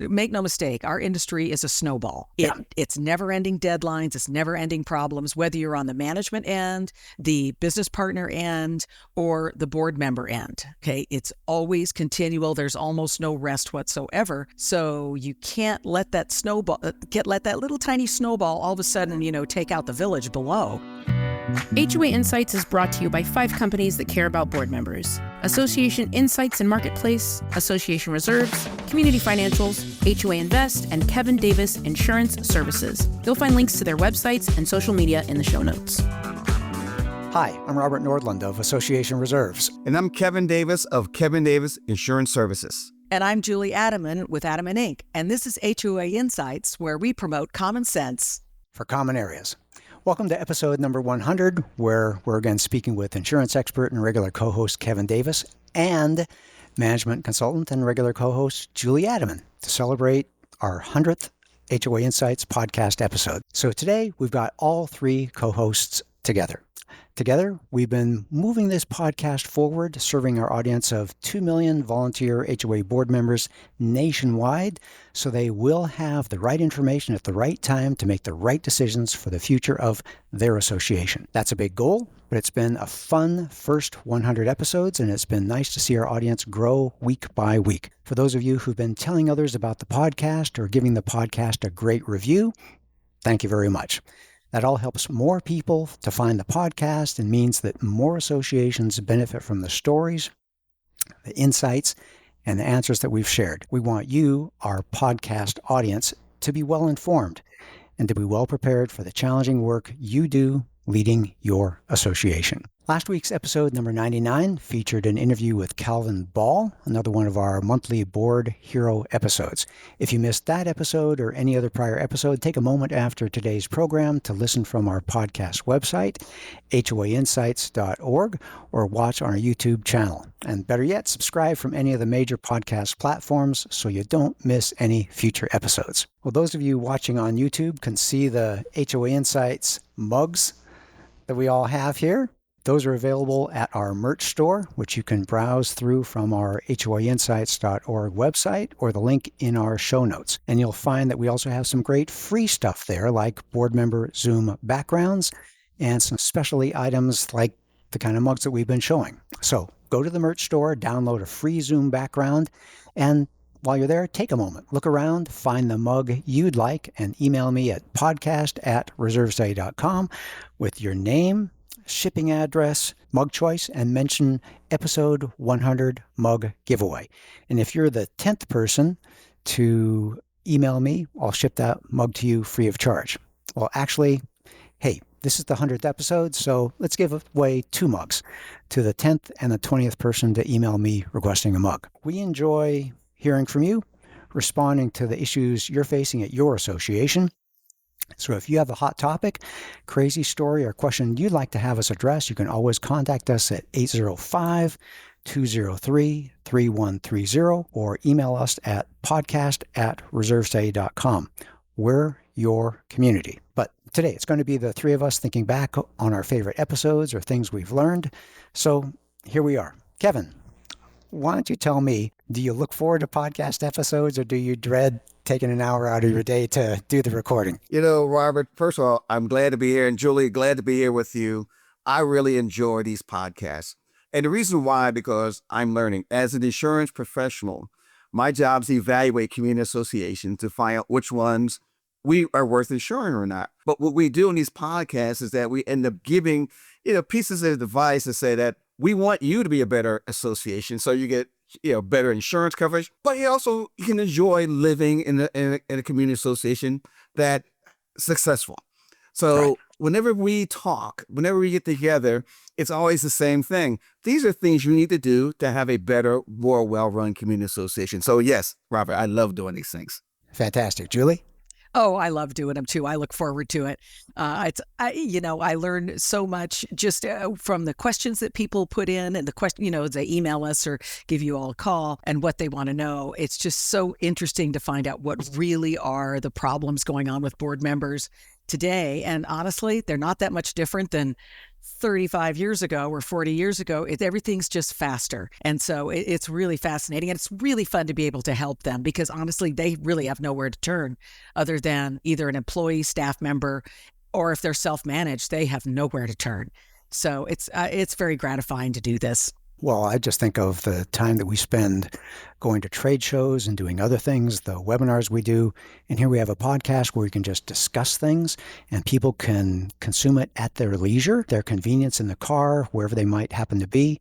make no mistake, our industry is a snowball. It's never-ending deadlines. It's never-ending problems, whether you're on the management end, the business partner end, or the board member end. Okay, it's always continual. There's almost no rest whatsoever. So you can't let that let that little tiny snowball all of a sudden, take out the village below. HOA Insights is brought to you by 5 companies that care about board members: Association Insights and Marketplace, Association Reserves, Community Financials, HOA Invest, and Kevin Davis Insurance Services. You'll find links to their websites and social media in the show notes. Hi, I'm Robert Nordlund of Association Reserves. And I'm Kevin Davis of Kevin Davis Insurance Services. And I'm Julie Adamen with Adamen Inc. And this is HOA Insights, where we promote common sense for common areas. Welcome to episode number 100, where we're again speaking with insurance expert and regular co-host Kevin Davis and management consultant and regular co-host Julie Adamen to celebrate our 100th HOA Insights podcast episode. So today we've got all 3 co-hosts together. Together, we've been moving this podcast forward, serving our audience of 2 million volunteer HOA board members nationwide, so they will have the right information at the right time to make the right decisions for the future of their association. That's a big goal, but it's been a fun first 100 episodes, and it's been nice to see our audience grow week by week. For those of you who've been telling others about the podcast or giving the podcast a great review, thank you very much. That all helps more people to find the podcast and means that more associations benefit from the stories, the insights, and the answers that we've shared. We want you, our podcast audience, to be well informed and to be well prepared for the challenging work you do leading your association. Last week's episode number 99 featured an interview with Calvin Ball, another one of our monthly Board Hero episodes. If you missed that episode or any other prior episode, take a moment after today's program to listen from our podcast website, hoainsights.org, or watch on our YouTube channel. And better yet, subscribe from any of the major podcast platforms so you don't miss any future episodes. Well, those of you watching on YouTube can see the HOA Insights mugs that we all have here. Those are available at our merch store, which you can browse through from our hoainsights.org website or the link in our show notes. And you'll find that we also have some great free stuff there, like board member Zoom backgrounds and some specialty items like the kind of mugs that we've been showing. So go to the merch store, download a free Zoom background, and while you're there, take a moment, look around, find the mug you'd like, and email me at podcast@reservesday.com with your name, shipping address, mug choice, and mention episode 100 mug giveaway. And if you're the 10th person to email me, I'll ship that mug to you free of charge. Well, actually, hey, this is the 100th episode, so let's give away 2 mugs to the 10th and the 20th person to email me requesting a mug. We enjoy hearing from you, responding to the issues you're facing at your association. So if you have a hot topic, crazy story, or question you'd like to have us address, you can always contact us at 805-203-3130 or email us at podcast@reservesday.com. We're your community. But today it's going to be the 3 of us thinking back on our favorite episodes or things we've learned. So here we are. Kevin, why don't you tell me, do you look forward to podcast episodes or do you dread taking an hour out of your day to do the recording? Robert, first of all, I'm glad to be here. And Julie, glad to be here with you. I really enjoy these podcasts. And the reason why, because I'm learning. As an insurance professional, my job is to evaluate community associations to find out which ones we are worth insuring or not. But what we do in these podcasts is that we end up giving, pieces of advice to say that we want you to be a better association. So you get, better insurance coverage, but you can enjoy living in a community association that's successful. So Whenever we talk, whenever we get together, it's always the same thing. These are things you need to do to have a better, more well-run community association. So yes, Robert, I love doing these things. Fantastic. Julie? Oh, I love doing them too. I look forward to it. I learn so much just from the questions that people put in and the question, they email us or give you all a call and what they want to know. It's just so interesting to find out what really are the problems going on with board members today. And honestly, they're not that much different than 35 years ago or 40 years ago, everything's just faster. And so it's really fascinating. And it's really fun to be able to help them because honestly, they really have nowhere to turn other than either an employee, staff member, or if they're self-managed, they have nowhere to turn. So it's very gratifying to do this. Well, I just think of the time that we spend going to trade shows and doing other things, the webinars we do. And here we have a podcast where we can just discuss things and people can consume it at their leisure, their convenience in the car, wherever they might happen to be.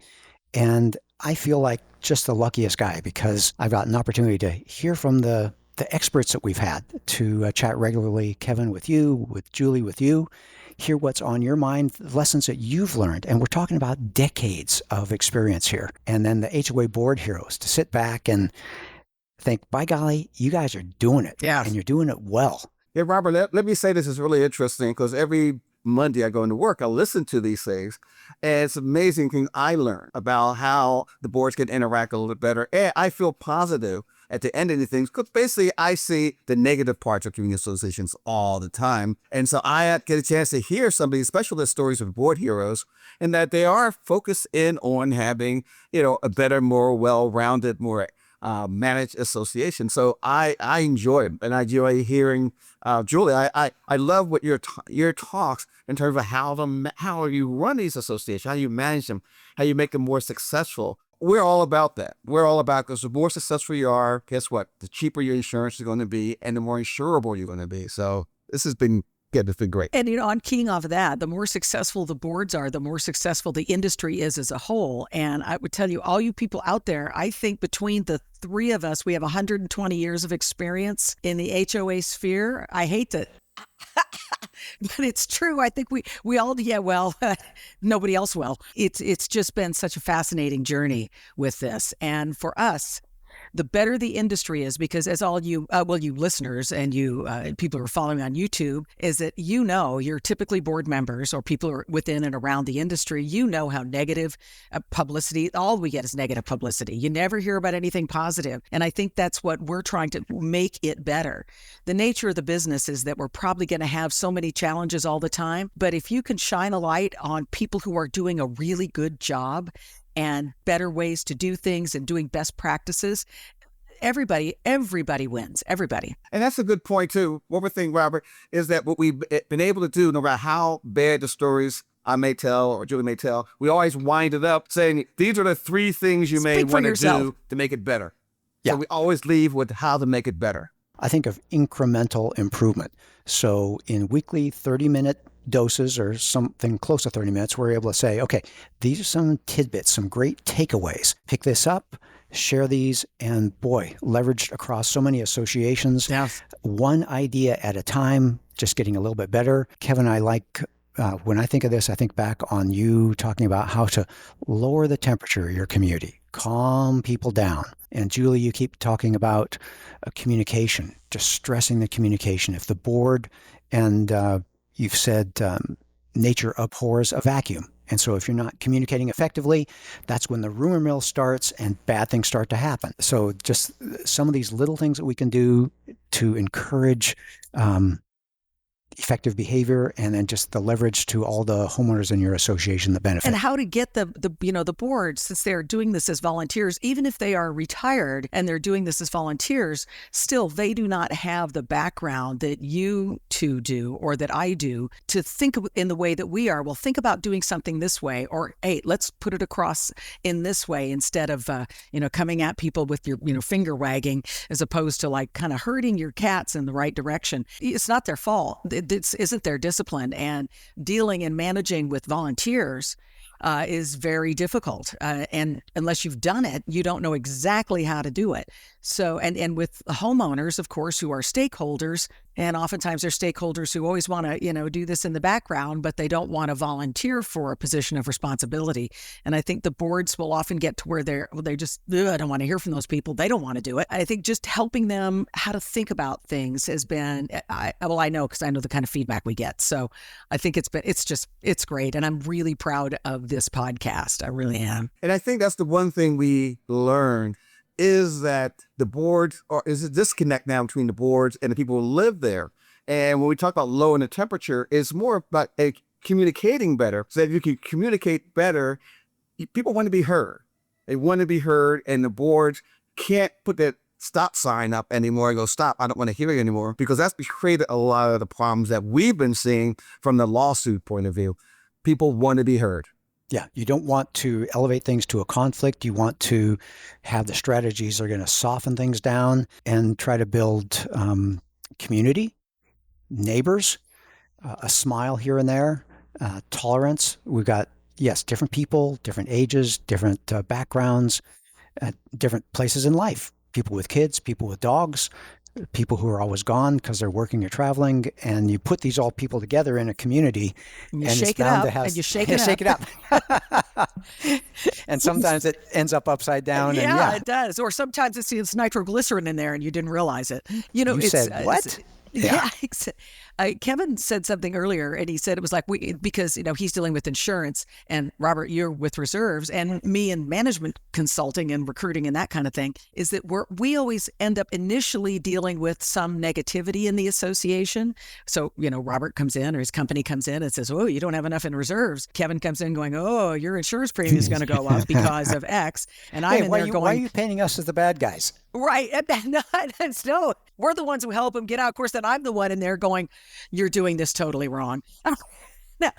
And I feel like just the luckiest guy because I've got an opportunity to hear from the experts that we've had, to chat regularly, Kevin, with you, with Julie, with you, hear what's on your mind, lessons that you've learned. And we're talking about decades of experience here. And then the HOA board heroes to sit back and think, by golly, you guys are doing it. Yeah. And you're doing it well. Yeah, Robert, let me say this is really interesting because every Monday I go into work, I listen to these things, and it's amazing things I learn about how the boards can interact a little bit better. And I feel positive at the end of the things because basically I see the negative parts of community associations all the time. And so I get a chance to hear some of these specialist stories of board heroes and that they are focused in on having, a better, more well-rounded, more managed association. So I enjoy it, and I enjoy hearing Julie. I love what your talks in terms of how you run these associations, how you manage them, how you make them more successful. We're all about that. We're all about because the more successful you are, guess what? The cheaper your insurance is going to be, and the more insurable you're going to be. So this has been. Yeah, it's been great. And, I'm keying off of that. The more successful the boards are, the more successful the industry is as a whole. And I would tell you, all you people out there, I think between the three of us, we have 120 years of experience in the HOA sphere. I hate to, but it's true. I think we all, nobody else will. It's just been such a fascinating journey with this. And for us, the better the industry is, because as all you listeners and you people who are following on YouTube, is that you're typically board members or people who are within and around the industry, how negative publicity, all we get is negative publicity. You never hear about anything positive. And I think that's what we're trying to make it better. The nature of the business is that we're probably going to have so many challenges all the time. But if you can shine a light on people who are doing a really good job and better ways to do things and doing best practices, everybody wins, everybody. And that's a good point too. One more thing, Robert, is that what we've been able to do, no matter how bad the stories I may tell or Julie may tell, we always wind it up saying, these are the three things you may want to do to make it better. Yeah. So we always leave with how to make it better. I think of incremental improvement. So in weekly 30-minute doses or something close to 30 minutes, we're able to say, okay, these are some tidbits, some great takeaways. Pick this up, share these, and boy, leveraged across so many associations. Yes. One idea at a time, just getting a little bit better. Kevin, I like, when I think of this, I think back on you talking about how to lower the temperature of your community, calm people down. And Julie, you keep talking about communication, just stressing the communication. If the board and you've said nature abhors a vacuum. And so if you're not communicating effectively, that's when the rumor mill starts and bad things start to happen. So just some of these little things that we can do to encourage effective behavior, and then just the leverage to all the homeowners in your association that benefit. And how to get the board, since they're doing this as volunteers, even if they are retired and they're doing this as volunteers, still they do not have the background that you two do or that I do to think in the way that we are. Well, think about doing something this way, or hey, let's put it across in this way instead of coming at people with your finger wagging, as opposed to like kind of herding your cats in the right direction. It's not their fault. It isn't their discipline, and dealing and managing with volunteers is very difficult. And unless you've done it, you don't know exactly how to do it. So, and with homeowners, of course, who are stakeholders, and oftentimes they're stakeholders who always want to, do this in the background, but they don't want to volunteer for a position of responsibility. And I think the boards will often get to where they just, I don't want to hear from those people. They don't want to do it. I think just helping them how to think about things has been, I know, because I know the kind of feedback we get. So I think it's great. And I'm really proud of this podcast. I really am. And I think that's the one thing we learned is that the boards, or is a disconnect now between the boards and the people who live there. And when we talk about lowering the temperature, it's more about communicating better. So if you can communicate better, people want to be heard. They want to be heard, and the boards can't put that stop sign up anymore and go, stop, I don't want to hear you anymore, because that's created a lot of the problems that we've been seeing from the lawsuit point of view. People want to be heard. Yeah, you don't want to elevate things to a conflict. You want to have the strategies that are going to soften things down and try to build community, neighbors, a smile here and there, tolerance. We've got, yes, different people, different ages, different backgrounds, different places in life. People with kids, people with dogs, people who are always gone because they're working or traveling, and you put these all people together in a community, and you and shake it's it bound up, to have, and you shake it it up. And sometimes it ends up upside down. Yeah, and it does. Or sometimes it's nitroglycerin in there and you didn't realize it. You said what? Yeah. Kevin said something earlier, and he said it was like because he's dealing with insurance, and Robert, you're with reserves, and me in management consulting and recruiting and that kind of thing, is that we always end up initially dealing with some negativity in the association. So, Robert comes in, or his company comes in and says, oh, you don't have enough in reserves. Kevin comes in going, oh, your insurance premium is going to go up because of X. And I'm in there going, why are you painting us as the bad guys? Right. No, we're the ones who help him get out. Of course, then I'm the one in there going, you're doing this totally wrong. No,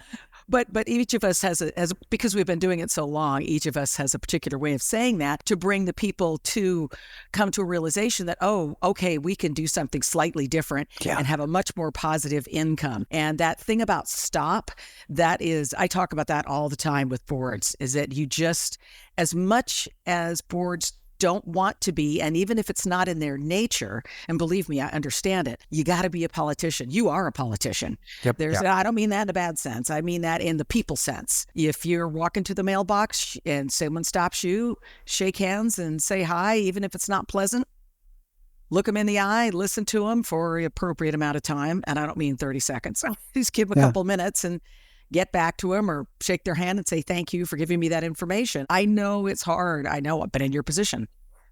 but each of us has because we've been doing it so long, each of us has a particular way of saying that to bring the people to come to a realization that, oh, okay, we can do something slightly different and have a much more positive income. And that thing about stop, I talk about that all the time with boards, is that you just, as much as boards don't want to be, and even if it's not in their nature, and believe me, I understand it, you got to be a politician. You are a politician. Yep. I don't mean that in a bad sense. I mean that in the people sense. If you're walking to the mailbox and someone stops you, shake hands and say hi, even if it's not pleasant. Look them in the eye, listen to them for the appropriate amount of time. And I don't mean 30 seconds. Just give them a couple minutes and get back to them, or shake their hand and say, thank you for giving me that information. I know it's hard. I know I've been in your position,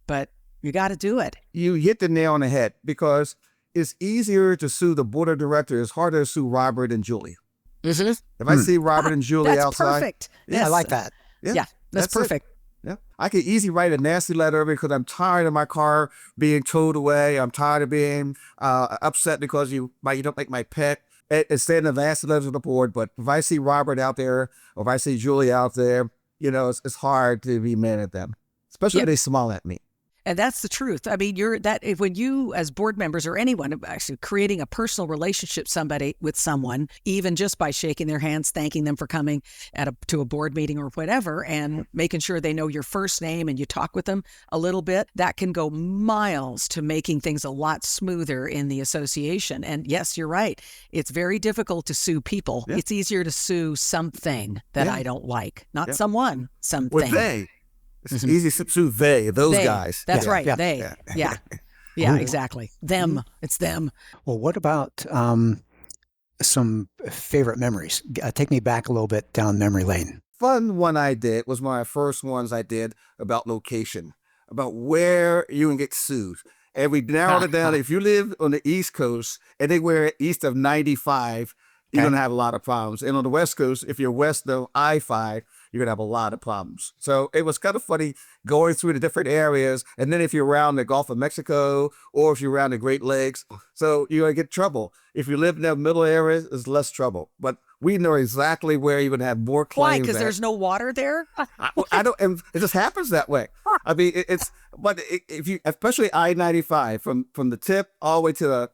but you got to do it. You hit the nail on the head, because it's easier to sue the board of directors. It's harder to sue Robert and Julie. Mm-hmm. If I see Robert and Julie that's outside. Perfect. Yeah, I like that. Yeah, that's perfect. Yeah, I could easily write a nasty letter because I'm tired of my car being towed away. I'm tired of being upset because you don't like my pet. It's saying the nasty letter to the board. But if I see Robert out there, or if I see Julie out there, it's hard to be mad at them, especially if they smile at me. And that's the truth. I mean, when you, as board members or anyone, actually creating a personal relationship with someone, even just by shaking their hands, thanking them for coming to a board meeting or whatever, and making sure they know your first name and you talk with them a little bit, that can go miles to making things a lot smoother in the association. And yes, you're right. It's very difficult to sue people. Yeah. It's easier to sue something that I don't like, not someone, something. With they. It's easy to sue those guys. That's right. Yeah. They. Yeah, exactly. Them. It's them. Well, what about some favorite memories? Take me back a little bit down memory lane. Fun one I did was one of my first ones I did about location, about where you can get sued. And we narrowed it down. If you live on the East Coast, anywhere east of 95, you're going to have a lot of problems. And on the West Coast, if you're west of I-5, you're going to have a lot of problems. So it was kind of funny going through the different areas. And then if you're around the Gulf of Mexico, or if you're around the Great Lakes, so you're going to get trouble. If you live in the middle areas, it's less trouble. But we know exactly where you're going to have more claims. Why? Because there's no water there? I don't, and it just happens that way. I mean, if you, especially I-95, from the tip all the way to the,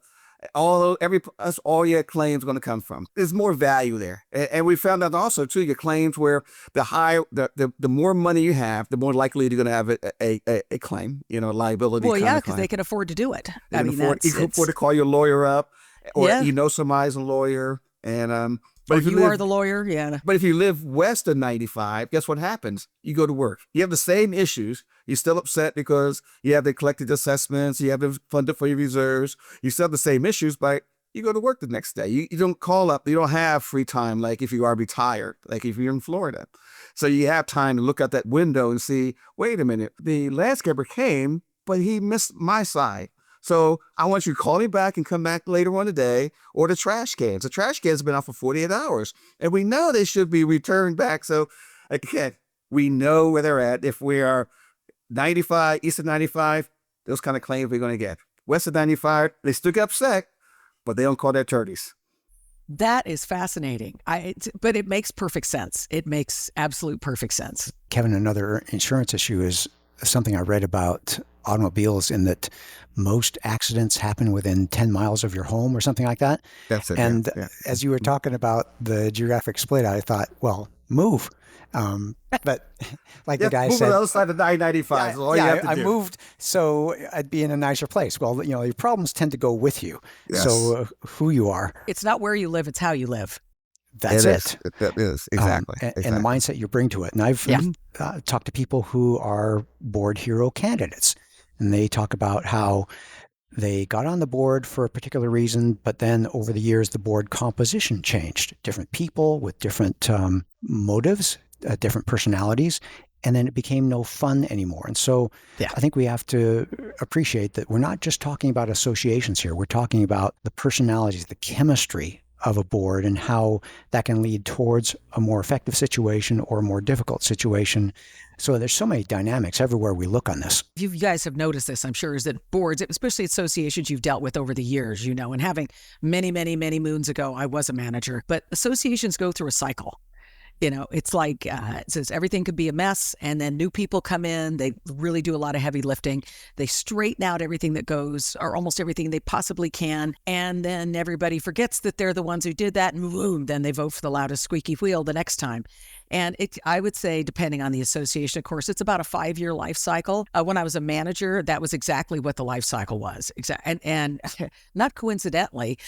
that's all your claims going to come from. There's more value there. And we found out also too, your claims where the more money you have, the more likely you're going to have a claim, liability. Well, yeah, because they can afford to do it. You can afford to call your lawyer up, or somebody's a lawyer. And, but if you are the lawyer, yeah. But if you live west of 95, guess what happens? You go to work. You have the same issues. You're still upset because you have the collected assessments. You have them funded for your reserves. You still have the same issues, but you go to work the next day. You don't call up. You don't have free time like if you are retired, like if you're in Florida. So you have time to look out that window and see, wait a minute, the landscaper came, but he missed my side. So I want you to call me back and come back later on today, or the trash cans. The trash cans have been out for 48 hours, and we know they should be returned back. So again, we know where they're at. If we are 95, east of 95, those kind of claims we're going to get. West of 95, they still get upset, but they don't call their attorneys. That is fascinating. But it makes perfect sense. It makes absolute perfect sense. Kevin, another insurance issue is something I read about automobiles, in that most accidents happen within 10 miles of your home or something like that. That's it. And yeah. as you were talking about the geographic split, I thought, well, move. But like the guy move said, on the other side of 995 is all you have to I do. moved so I'd be in a nicer place. Well, your problems tend to go with you. Yes. So who you are. It's not where you live, it's how you live. That's it. That is, exactly. And the mindset you bring to it. And I've talked to people who are board hero candidates, and they talk about how they got on the board for a particular reason, but then over the years, the board composition changed. Different people with different motives, different personalities, and then it became no fun anymore. And so I think we have to appreciate that we're not just talking about associations here. We're talking about the personalities, the chemistry of a board, and how that can lead towards a more effective situation or a more difficult situation. So there's so many dynamics everywhere we look on this. You guys have noticed this, I'm sure, is that boards, especially associations you've dealt with over the years, and having many, many, many moons ago, I was a manager, but associations go through a cycle. It's like it says everything could be a mess, and then new people come in. They really do a lot of heavy lifting. They straighten out everything that goes, or almost everything they possibly can, and then everybody forgets that they're the ones who did that, and boom, then they vote for the loudest squeaky wheel the next time. And I would say, depending on the association, of course, it's about a 5-year life cycle. When I was a manager, that was exactly what the life cycle was. And not coincidentally,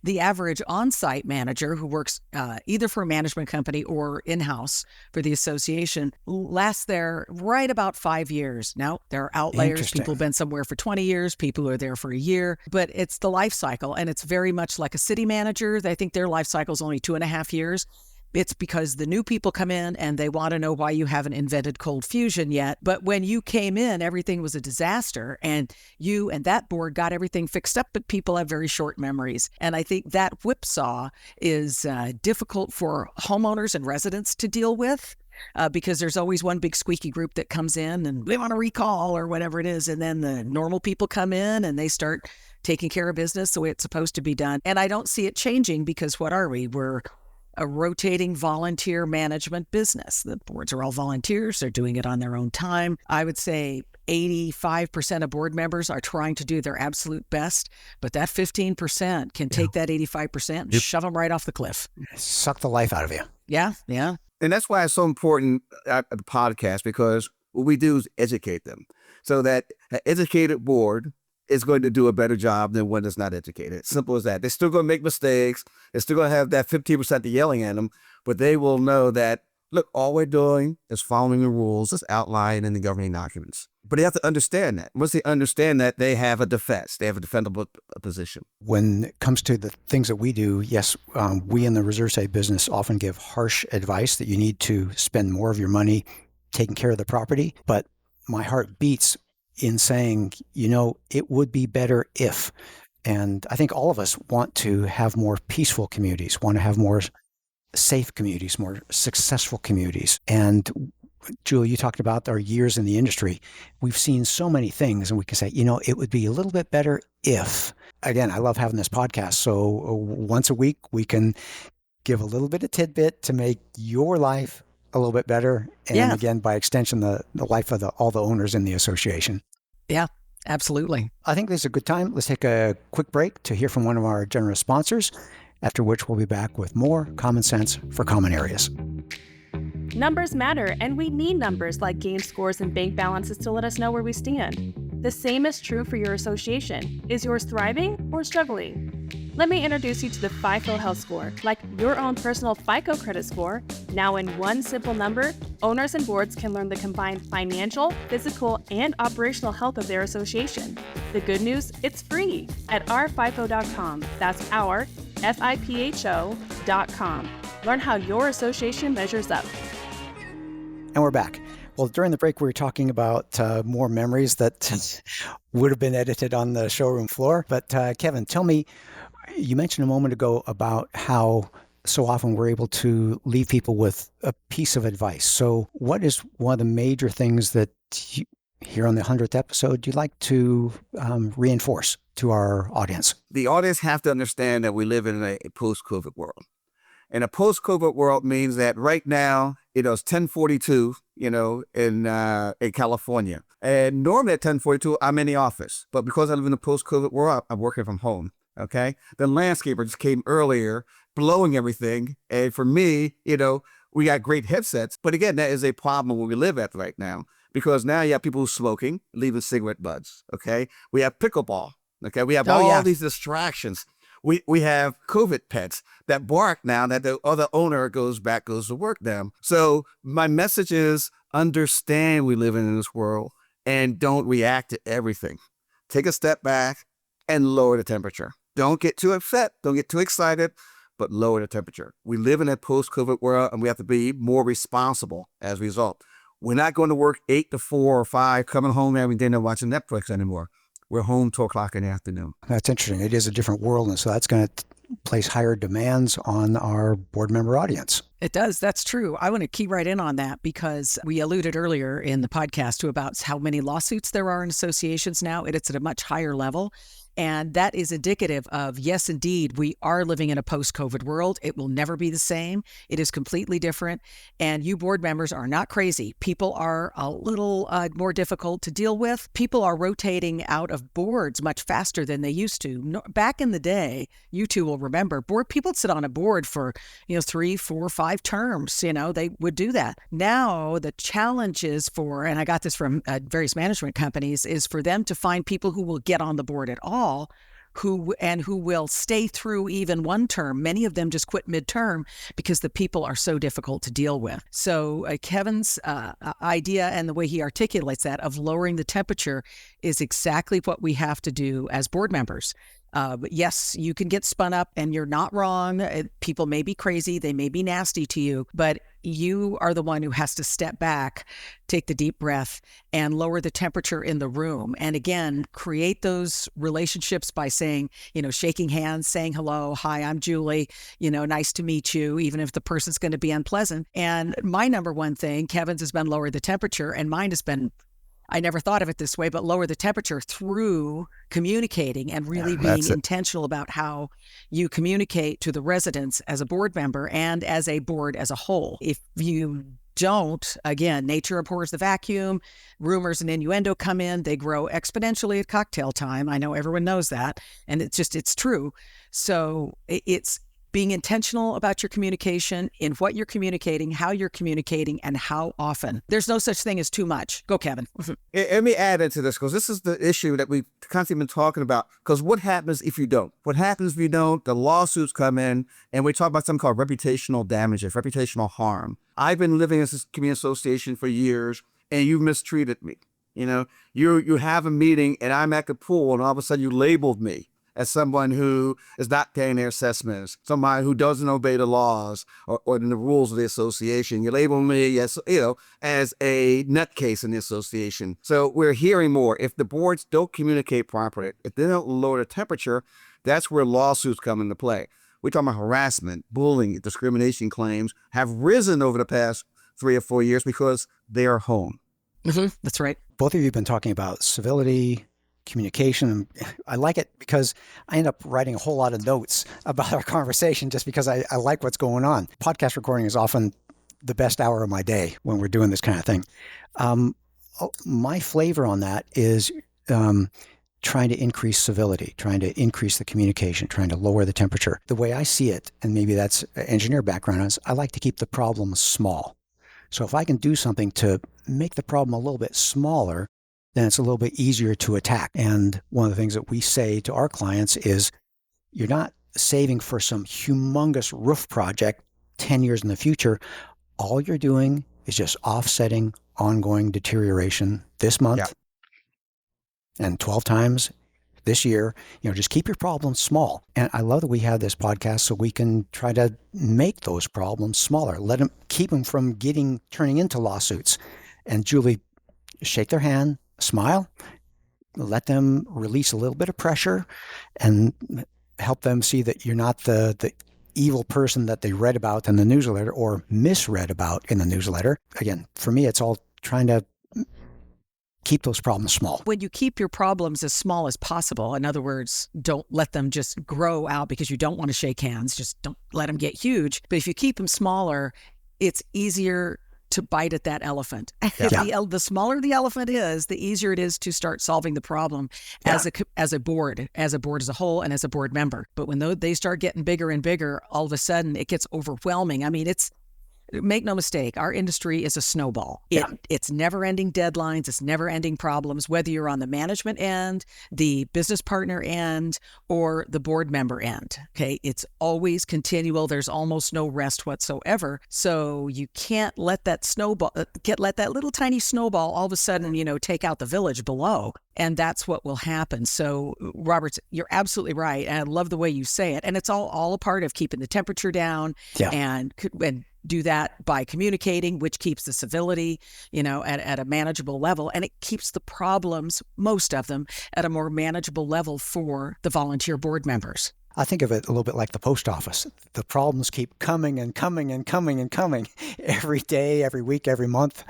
the average on-site manager who works either for a management company or in-house for the association lasts there right about 5 years. Now, there are outliers. People have been somewhere for 20 years. People who are there for a year. But it's the life cycle, and it's very much like a city manager. I think their life cycle is only 2.5 years. It's because the new people come in and they want to know why you haven't invented cold fusion yet. But when you came in, everything was a disaster, and you and that board got everything fixed up, but people have very short memories. And I think that whipsaw is difficult for homeowners and residents to deal with. Because there's always one big squeaky group that comes in and we want to recall or whatever it is. And then the normal people come in and they start taking care of business the way it's supposed to be done. And I don't see it changing, because what are we? We're a rotating volunteer management business. The boards are all volunteers. They're doing it on their own time. I would say 85% of board members are trying to do their absolute best, but that 15% can take that 85% and shove them right off the cliff. Suck the life out of you. Yeah. And that's why it's so important at the podcast, because what we do is educate them, so that an educated board is going to do a better job than one that's not educated. Simple as that. They're still going to make mistakes. They're still going to have that 15% yelling at them, but they will know that, look, all we're doing is following the rules as outlined in the governing documents. But they have to understand that. Once they understand that, they have a defense. They have a defendable position. When it comes to the things that we do, yes, we in the reserve side business often give harsh advice that you need to spend more of your money taking care of the property. But my heart beats in saying, it would be better if. And I think all of us want to have more peaceful communities, want to have more safe communities, more successful communities. And Julie, you talked about our years in the industry. We've seen so many things, and we can say, it would be a little bit better if. Again, I love having this podcast. So once a week, we can give a little bit of tidbit to make your life a little bit better. And again, by extension, the life of all the owners in the association. Yeah, absolutely. I think this is a good time. Let's take a quick break to hear from one of our generous sponsors, after which we'll be back with more Common Sense for Common Areas. Numbers matter, and we need numbers like game scores and bank balances to let us know where we stand. The same is true for your association. Is yours thriving or struggling? Let me introduce you to the FIPHO Health Score. Like your own personal FICO credit score, now in one simple number, owners and boards can learn the combined financial, physical, and operational health of their association. The good news, it's free at ourfipho.com. That's our, FIPHO.com. Learn how your association measures up. And we're back. Well, during the break, we were talking about more memories that would have been edited on the showroom floor. But Kevin, tell me, you mentioned a moment ago about how so often we're able to leave people with a piece of advice. So what is one of the major things that you, here on the 100th episode, you'd like to reinforce to our audience? The audience have to understand that we live in a post-COVID world. And a post-COVID world means that right now, it's 10:42, in California. And normally at 10:42, I'm in the office. But because I live in a post-COVID world, I'm working from home. Okay. The landscaper just came earlier, blowing everything. And for me, we got great headsets. But again, that is a problem where we live at right now, because now you have people smoking, leaving cigarette butts. Okay. We have pickleball. Okay. We have all these distractions. We have COVID pets that bark now that the other owner goes to work now. So my message is, understand we live in this world and don't react to everything. Take a step back and lower the temperature. Don't get too upset. Don't get too excited, but lower the temperature. We live in a post-COVID world, and we have to be more responsible as a result. We're not going to work 8 to 4 or 5, coming home every day and watching Netflix anymore. We're home 2 o'clock in the afternoon. That's interesting. It is a different world, and so that's going to place higher demands on our board member audience. It does. That's true. I want to key right in on that, because we alluded earlier in the podcast to about how many lawsuits there are in associations now. It's at a much higher level. And that is indicative of, yes, indeed, we are living in a post-COVID world. It will never be the same. It is completely different. And you board members are not crazy. People are a little more difficult to deal with. People are rotating out of boards much faster than they used to. No, back in the day, you two will remember, people would sit on a board for 3, 4, 5 terms. They would do that. Now the challenge is and I got this from various management companies, is for them to find people who will get on the board at all, who will stay through even one term. Many of them just quit midterm because the people are so difficult to deal with. So Kevin's idea and the way he articulates that of lowering the temperature is exactly what we have to do as board members. But yes, you can get spun up, and you're not wrong. People may be crazy. They may be nasty to you, but you are the one who has to step back, take the deep breath, and lower the temperature in the room. And again, create those relationships by saying, shaking hands, saying hello, hi, I'm Julie, nice to meet you, even if the person's going to be unpleasant. And my number one thing, Kevin's has been lower the temperature, and mine has been, I never thought of it this way, but lower the temperature through communicating and really being intentional about how you communicate to the residents as a board member and as a board as a whole. If you don't, again, nature abhors the vacuum, rumors and innuendo come in, they grow exponentially at cocktail time. I know everyone knows that, and it's true. So it's being intentional about your communication, in what you're communicating, how you're communicating, and how often. There's no such thing as too much. Go, Kevin. Let me add into this, because this is the issue that we've constantly been talking about. Because what happens if you don't? What happens if you don't? The lawsuits come in, and we talk about something called reputational damages, reputational harm. I've been living in this community association for years, and you've mistreated me. You have a meeting, and I'm at the pool, and all of a sudden you labeled me as someone who is not paying their assessments, somebody who doesn't obey the laws or the rules of the association. You label me as a nutcase in the association. So we're hearing more. If the boards don't communicate properly, if they don't lower the temperature, that's where lawsuits come into play. We're talking about harassment, bullying, discrimination claims have risen over the past 3 or 4 years because they are home. Mm-hmm. That's right. Both of you have been talking about civility, communication. I like it because I end up writing a whole lot of notes about our conversation just because I like what's going on. Podcast recording is often the best hour of my day when we're doing this kind of thing. My flavor on that is trying to increase civility, trying to increase the communication, trying to lower the temperature. The way I see it, and maybe that's an engineer background, is I like to keep the problem small. So if I can do something to make the problem a little bit smaller, then it's a little bit easier to attack. And one of the things that we say to our clients is, you're not saving for some humongous roof project 10 years in the future. All you're doing is just offsetting ongoing deterioration this month and 12 times this year. Just keep your problems small. And I love that we have this podcast so we can try to make those problems smaller, keep them from turning into lawsuits. And Julie, shake their hand, smile, let them release a little bit of pressure, and help them see that you're not the evil person that they read about in the newsletter or misread about in the newsletter. Again, for me, it's all trying to keep those problems small. When you keep your problems as small as possible, in other words, don't let them just grow out because you don't want to shake hands, just don't let them get huge. But if you keep them smaller, it's easier to bite at that elephant. Yeah. The smaller the elephant is, the easier it is to start solving the problem as a board as a whole and as a board member. But when they start getting bigger and bigger, all of a sudden it gets overwhelming. I mean, make no mistake, our industry is a snowball. It's never-ending deadlines. It's never-ending problems, whether you're on the management end, the business partner end, or the board member end. Okay, it's always continual. There's almost no rest whatsoever. So you can't let that let that little tiny snowball all of a sudden, take out the village below. And that's what will happen. So, Robert, you're absolutely right. And I love the way you say it. And it's all a part of keeping the temperature down and do that by communicating, which keeps the civility, at a manageable level. And it keeps the problems, most of them, at a more manageable level for the volunteer board members. I think of it a little bit like the post office. The problems keep coming and coming and coming and coming every day, every week, every month.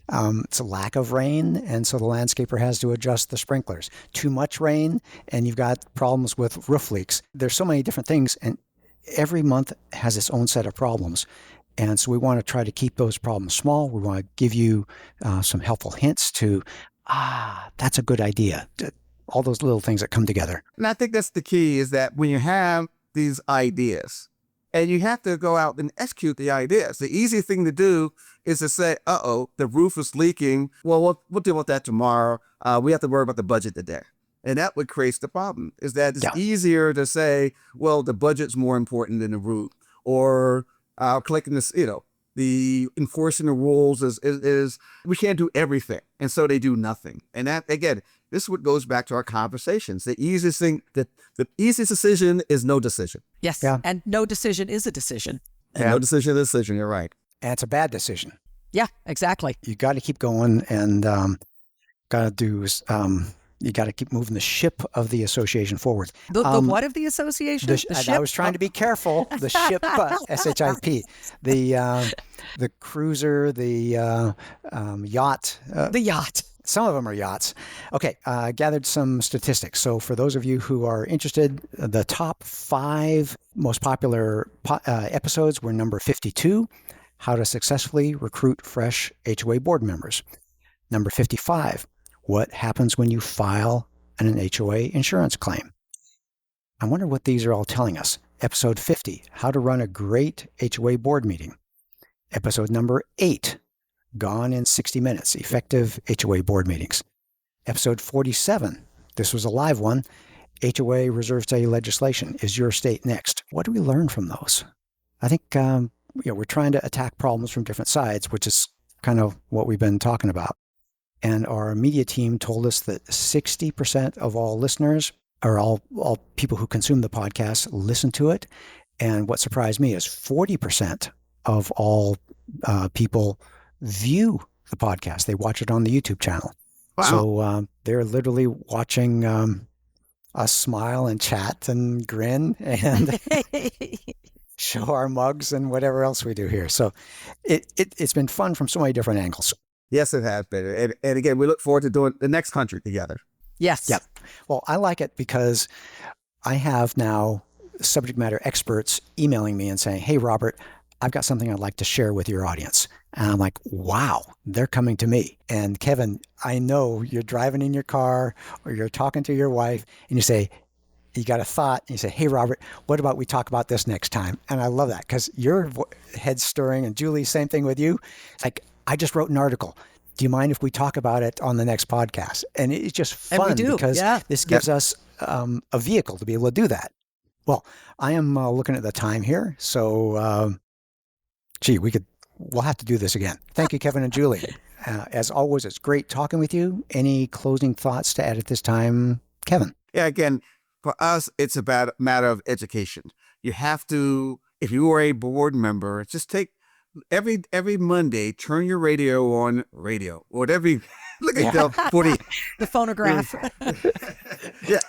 It's a lack of rain, and so the landscaper has to adjust the sprinklers. Too much rain, and you've got problems with roof leaks. There's so many different things, and every month has its own set of problems. And so we want to try to keep those problems small. We want to give you some helpful hints to, that's a good idea. All those little things that come together. And I think that's the key, is that when you have these ideas and you have to go out and execute the ideas, the easy thing to do is to say, the roof is leaking. Well, we'll deal with that tomorrow. We have to worry about the budget today. And that what creates the problem, is that it's easier to say, well, the budget's more important than the roof, or collecting this, the enforcing the rules is we can't do everything. And so they do nothing. And that, again, this is what goes back to our conversations. The easiest thing, the easiest decision is no decision. Yes. Yeah. And no decision is a decision. And no decision is a decision. You're right. And it's a bad decision. Yeah, exactly. You got to keep going, and you got to keep moving the ship of the association forward. The what of the association? The ship? I was trying to be careful. The ship, SHIP, the cruiser, the yacht. The yacht. Some of them are yachts. Okay, gathered some statistics. So for those of you who are interested, the top 5 most popular episodes were number 52, How to Successfully Recruit Fresh HOA Board Members. Number 55, What Happens When You File an HOA Insurance Claim. I wonder what these are all telling us. Episode 50, How to Run a Great HOA Board Meeting. Episode number 8, Gone in 60 Minutes, Effective HOA Board Meetings. Episode 47, this was a live one, HOA Reserve Day Legislation, Is Your State Next? What do we learn from those? I think we're trying to attack problems from different sides, which is kind of what we've been talking about. And our media team told us that 60% of all listeners, or all people who consume the podcast, listen to it. And what surprised me is 40% of all people view the podcast. They watch it on the YouTube channel. Wow. So they're literally watching us smile and chat and grin and show our mugs and whatever else we do here. So it's been fun from so many different angles. Yes, it has been. And again, we look forward to doing the next country together. Yes. Yep. Well, I like it because I have now subject matter experts emailing me and saying, hey, Robert, I've got something I'd like to share with your audience. And I'm like, wow, they're coming to me. And Kevin, I know you're driving in your car or you're talking to your wife and you say, you got a thought and you say, hey, Robert, what about we talk about this next time? And I love that because your head's stirring, and Julie, same thing with you. It's like, I just wrote an article. Do you mind if we talk about it on the next podcast? And it's just fun because this gives us a vehicle to be able to do that. Well, I am looking at the time here. So, we'll have to do this again. Thank you, Kevin and Julie. As always, it's great talking with you. Any closing thoughts to add at this time, Kevin? Yeah, again, for us, it's about a matter of education. You have to, if you are a board member, just take every Monday, turn your radio on radio. Whatever you look at the 40. The phonograph. Yeah.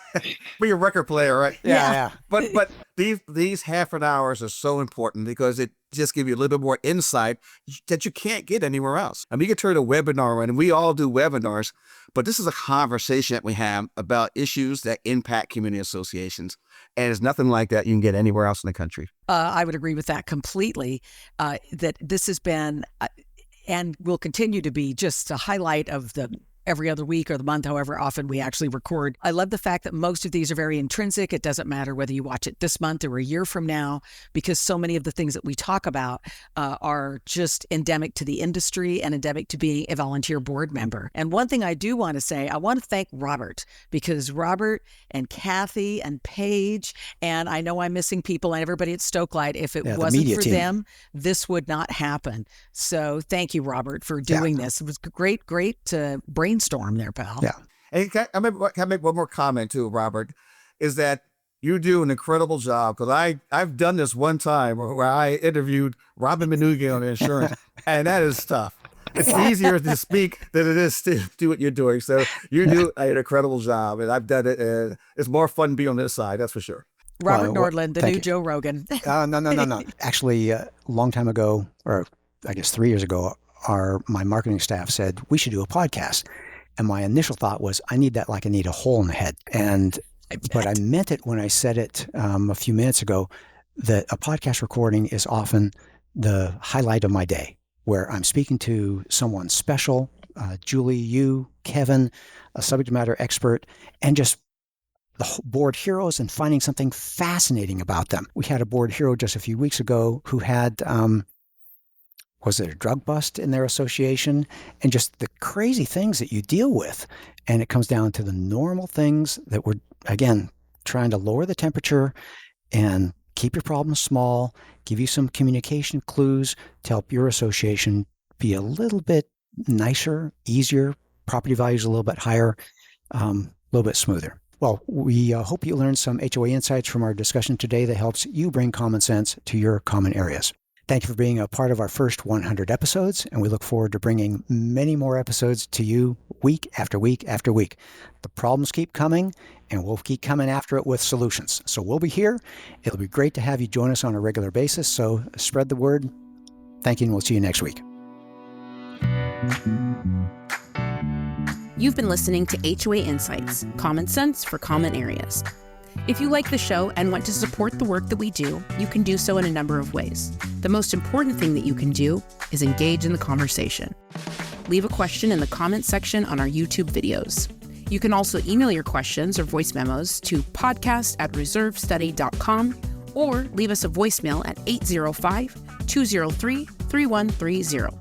Be a record player, right? Yeah. But these half an hours are so important because it just gives you a little bit more insight that you can't get anywhere else. I mean, you can turn a webinar on, and we all do webinars, but this is a conversation that we have about issues that impact community associations. And it's nothing like that you can get anywhere else in the country. I would agree with that completely, that this has been and will continue to be just a highlight of the every other week or the month, however often we actually record. I love the fact that most of these are very intrinsic. It doesn't matter whether you watch it this month or a year from now, because so many of the things that we talk about are just endemic to the industry and endemic to being a volunteer board member. And one thing I do want to say, I want to thank Robert, because Robert and Kathy and Paige, and I know I'm missing people and everybody at Stokelight, if it wasn't for them, this would not happen. So thank you, Robert, for doing this. It was great to brainstorm there, pal. Yeah. And can I make one more comment too, Robert, is that you do an incredible job, because I've done this one time where I interviewed Robin Manoogian on insurance, and that is tough. It's easier to speak than it is to do what you're doing. So you do an incredible job, and I've done it, and it's more fun to be on this side, that's for sure. Robert Nordlund, the new Joe Rogan. No. Actually, a long time ago, or I guess 3 years ago, my marketing staff said, we should do a podcast. And my initial thought was, I need that like I need a hole in the head. But I meant it when I said it a few minutes ago, that a podcast recording is often the highlight of my day, where I'm speaking to someone special, Julie, you, Kevin, a subject matter expert, and just the board heroes, and finding something fascinating about them. We had a board hero just a few weeks ago who had, was it a drug bust in their association, and just the crazy things that you deal with. And it comes down to the normal things that we're, again, trying to lower the temperature and keep your problems small, give you some communication clues to help your association be a little bit nicer, easier, property values a little bit higher, a little bit smoother. Well, we hope you learned some HOA insights from our discussion today that helps you bring common sense to your common areas. Thank you for being a part of our first 100 episodes, and we look forward to bringing many more episodes to you week after week after week. The problems keep coming, and we'll keep coming after it with solutions. So we'll be here. It'll be great to have you join us on a regular basis, so spread the word. Thank you, and we'll see you next week. You've been listening to HOA Insights, common sense for common areas. If you like the show and want to support the work that we do, you can do so in a number of ways. The most important thing that you can do is engage in the conversation. Leave a question in the comment section on our YouTube videos. You can also email your questions or voice memos to podcast@reservestudy.com, or leave us a voicemail at 805-203-3130.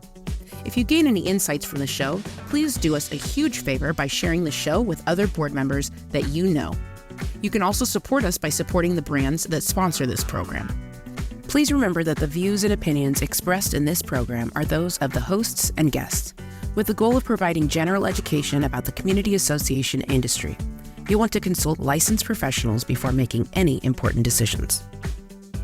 If you gain any insights from the show, please do us a huge favor by sharing the show with other board members that you know. You can also support us by supporting the brands that sponsor this program. Please remember that the views and opinions expressed in this program are those of the hosts and guests, with the goal of providing general education about the community association industry. You'll want to consult licensed professionals before making any important decisions.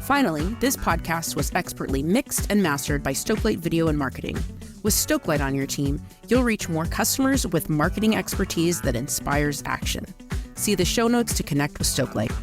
Finally, this podcast was expertly mixed and mastered by Stokelight Video and Marketing. With Stokelight on your team, you'll reach more customers with marketing expertise that inspires action. See the show notes to connect with Stokelight.